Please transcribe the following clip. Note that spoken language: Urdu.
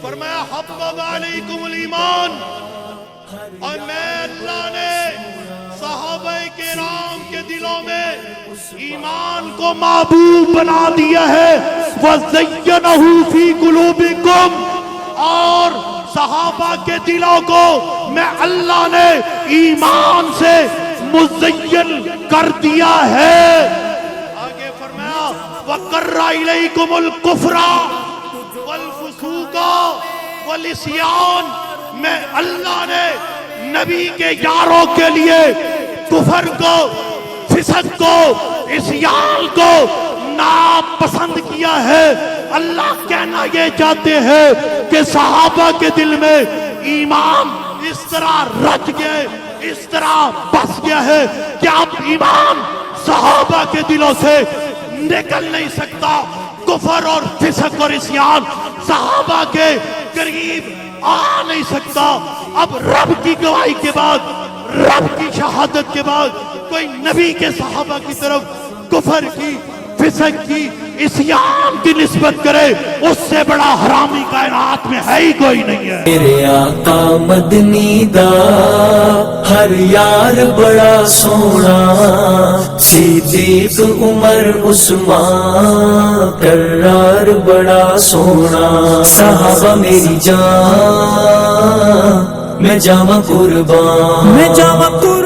فرمایا حبب علیکم الایمان، اور میں اللہ نے صحابہ کرام کے دلوں میں ایمان کو محبوب بنا دیا ہے، وَزَيَّنَهُ فِي قُلُوبِكُمْ، اور صحابہ کے دلوں کو میں اللہ نے ایمان سے مزین کر دیا ہے۔ آگے فرمایا وَقَرَّ إِلَيْكُمُ الْكُفْرَ وَالْفُسُوقَ وَالْعِصْيَانَ، میں اللہ نے نبی کے یاروں کے لیے کفر کو، فسق کو، عصیان کو ناپسند کیا ہے۔ اللہ کہنا یہ چاہتے ہیں کہ صحابہ کے دل میں ایمان اس طرح رچ گئے، اس طرح بس گیا ہے کہ اب ایمان صحابہ کے دلوں سے نکل نہیں سکتا۔ کفر اور فسق اور عصیان صحابہ کے قریب آ نہیں سکتا۔ اب رب کی گواہی کے بعد، رب کی شہادت کے بعد کوئی نبی کے صحابہ کی طرف کفر کی، فسق کی، عصیان کی نسبت کرے، اس سے بڑا حرامی کائنات میں ہے ہی کوئی نہیں ہے۔ میرے آقا مدنی دا ہر یار بڑا سونا، صدیق عمر عثمان کرار بڑا سونا، صحابہ میری جان میں جاواں قربان، میں جاواں قربان۔